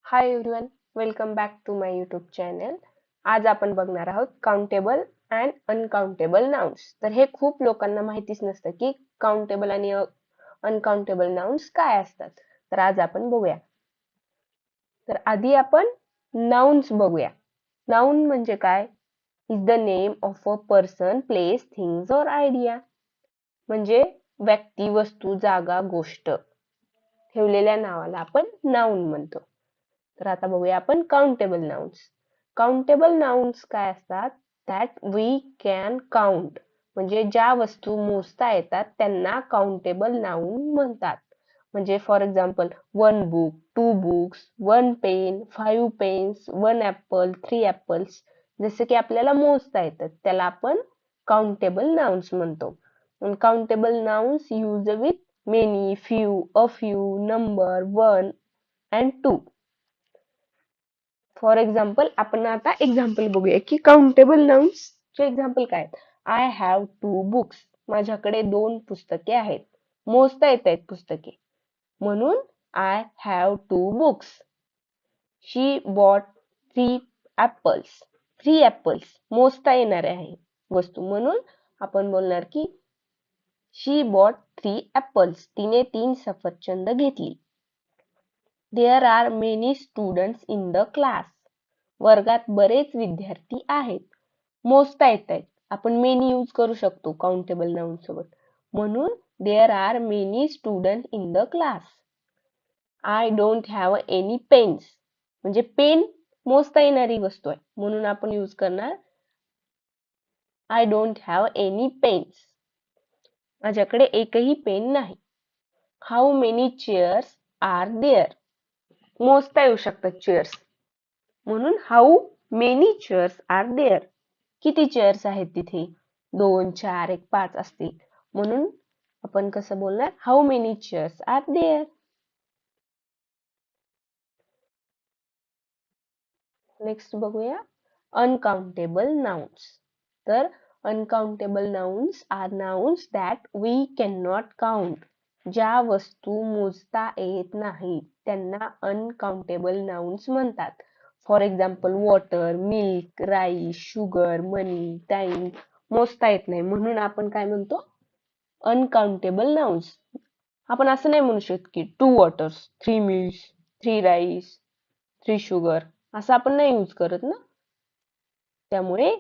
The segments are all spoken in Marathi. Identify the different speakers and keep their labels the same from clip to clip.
Speaker 1: High everyone, welcome back to my YouTube channel. आज आपण बघणार आहोत काउंटेबल अँड अनकाउंटेबल नाउन्स. तर हे खूप लोकांना माहितीच नसतं की काउंटेबल आणि अनकाउंटेबल नाउन्स काय असतात. तर आज आपण बघूया. तर आधी आपण नाउन्स बघूया. नाउन म्हणजे काय? Is the name of a person, place, things और आयडिया. म्हणजे व्यक्ती, वस्तू, जागा, गोष्ट ठेवलेल्या नावाला आपण नाउन म्हणतो. तर आता बघूया आपण काउंटेबल नाउन्स. काउंटेबल नाउन्स काय असतात? दॅट वी कॅन काउंट, म्हणजे ज्या वस्तू मोजता येतात त्यांना काउंटेबल नाउन म्हणतात. म्हणजे for example 1 book, 2 books, 1 pen, 5 pens, 1 apple, 3 apples. जसे की आपल्याला मोजता येतात त्याला आपण काउंटेबल नाउन्स म्हणतो. Countable nouns use with many, few, a few, number, 1 and 2. For example आपण आता एक्झाम्पल बघूया की काउंटेबल नाउन्स चे एक्झाम्पल काय आहेत. आय हॅव 2 बुक्स, माझ्याकडे 2 पुस्तके आहेत. मोजता येत आहेत पुस्तके म्हणून I have 2 books. She bought 3 apples, 3 apples मोजता येणारे आहे वस्तू म्हणून आपण बोलणार की शी बॉट 3 ऍपल्स, तिने 3 सफरचंद घेतली. There are many students in the class, वर्गात बरेच विद्यार्थी आहेत. मोजता येत आहेत, आपण मेनी यूज करू शकतो काउंटेबल नाउन सोबत म्हणून there are many students in the class. I don't have any pens, म्हणजे पेन मोजता येणारी वस्तू आहे म्हणून आपण यूज करणार I don't have any pens, माझ्याकडे एकही पेन नाही. How many chairs are there, मोजता येऊ शकतात चेअर्स म्हणून how many chairs are there, किती चेअर्स आहेत तिथे, 2, 4, 1, 5 असतील म्हणून आपण कसं बोलणार, how many chairs are there. Next बघूया अनकाउंटेबल नाउन्स. तर uncountable nouns are nouns that we can not count, ज्या वस्तू मोजता येत नाही त्यांना अनकाउंटेबल नाउन्स म्हणतात. For example water, milk, rice, sugar, money, time मोजता येत नाही म्हणून आपण काय म्हणतो, अनकाउंटेबल नाउन्स. आपण असं नाही म्हणू शकत की 2 वॉटर्स, 3 मिल्क्स, 3 राईस, 3 शुगर, असं आपण नाही यूज करत ना. त्यामुळे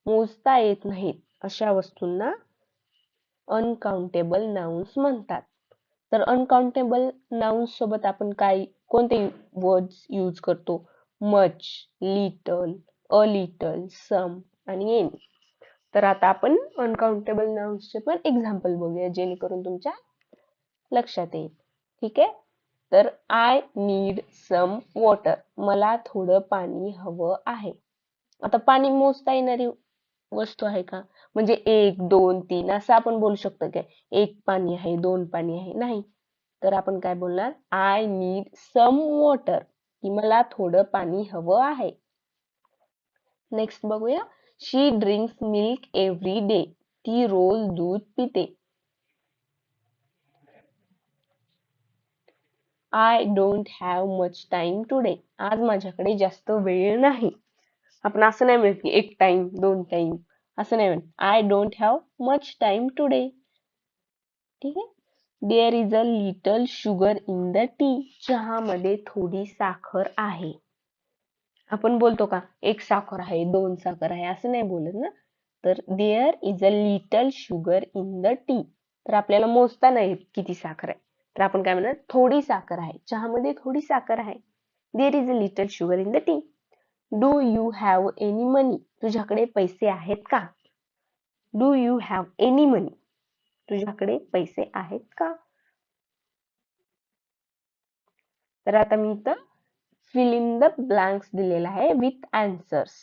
Speaker 1: मोजता येत नाहीत अशा वस्तूंना अनकाउंटेबल नाउन्स म्हणतात. तर अनकाउंटेबल नाउन्स सोबत आपण काय कोणते वर्ड्स यूज करतो? मच, लिटल, अ लिटल, सम आणि एनी. तर आता आपण अनकाउंटेबल नाउन्सचे पण एक्झाम्पल बघूया जेणेकरून तुमच्या लक्षात येईल. ठीक आहे. तर आय नीड सम वॉटर, मला थोडं पाणी हवं आहे. आता पाणी मोजता येणारी वस्तू आहे का? म्हणजे 1, 2, 3 असं आपण बोलू शकतो काय 1 पाणी आहे, 2 पाणी आहे, नाही. तर आपण काय बोलणार, आय नीड सम वॉटर, की मला थोडं पाणी हवं आहे. नेक्स्ट बघूया, शी ड्रिंक्स मिल्क एव्हरी डे, ती रोज दूध पिते. I don't have much time today, आज माझ्याकडे जास्त वेळ नाही. आपण असं नाही म्हणत की 1 टाइम, 2 टाइम, असं नाही म्हणत. I don't have much time today. ठीक आहे. There is a little sugar in the tea, चहामध्ये थोडी साखर आहे. आपण बोलतो का 1 साखर आहे, 2 साखर आहे, असं नाही बोलत ना. तर there is a little sugar in the tea, तर आपल्याला मोजता नाही किती साखर आहे, तर आपण काय म्हणणार, थोडी साखर आहे, चहामध्ये थोडी साखर आहे. There is a little sugar in the tea. Do you have any money, तुझ्याकडे पैसे आहेत का? Do you have any money, तुझ्याकडे पैसे आहेत का? तर आता मी इथं फिल इन द ब्लँक्स दिलेला आहे विथ आन्सर्स.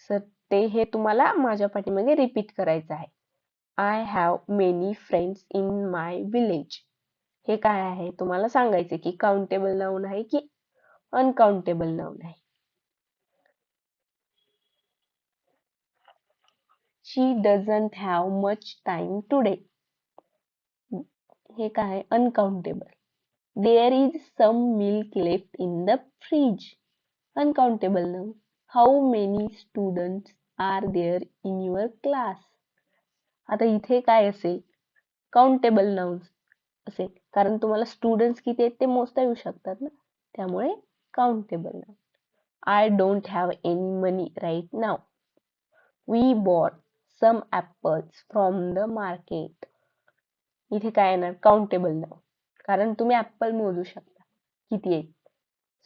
Speaker 1: सर ते हे तुम्हाला माझ्या पाठीमागे रिपीट करायचं आहे. I have many friends in my village. हे काय आहे तुम्हाला सांगायचे की काउंटेबल नाउन आहे की अनकाउंटेबल नाउन आहे. She doesn't have much time today, हे काय आहे, uncountable. There is some milk left in the fridge. Uncountable noun. How many students are there in your class? आता इथे काय असेल? काउंटेबल नाउन्स असेल, कारण तुम्हाला स्टुडंट्स किती आहेत ते मोजता येऊ शकतात ना, त्यामुळे countable noun. I don't have any money right now. We bought some apples from the market. इथे काय येणार? काउंटेबल नाउन, कारण तुम्ही ॲपल मोजू शकता किती आहेत.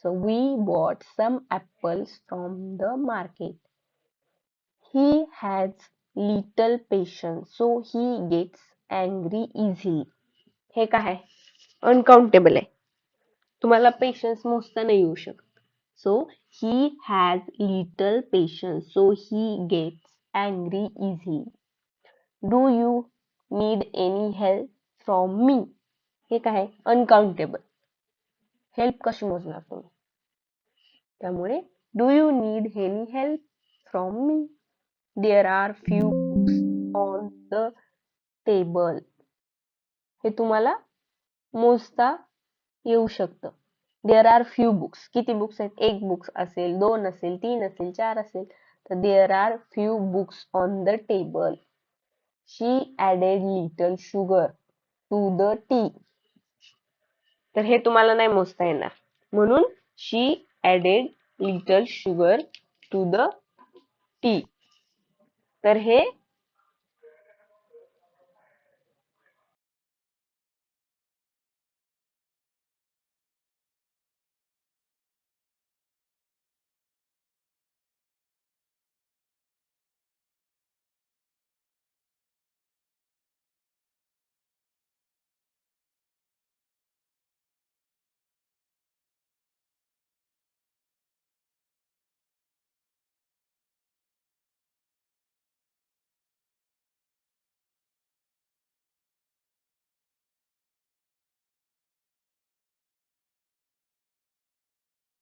Speaker 1: So we bought some apples from the market. He has little patience, so he gets angry easily. हे काय आहे? अनकाउंटेबल आहे. तुम्हाला पेशन्स मोजता नाही येऊ शकत. So he has little patience, so he gets angry easily. Do you need any help from me? हे काय आहे? अनकाउंटेबल. हेल्प कशी मोजणार तुम्ही? त्यामुळे do you need any help from me? There are few books on the table. हे तुम्हाला मोजता येऊ शकतं. There are few books. किती बुक्स आहेत? एक बुक्स असेल, दोन असेल, तीन असेल, चार असेल. तर there are few books on the table. She added little sugar to the tea. तर हे तुम्हाला नाही मोजता येणार. म्हणून she added little sugar to the tea. तर हे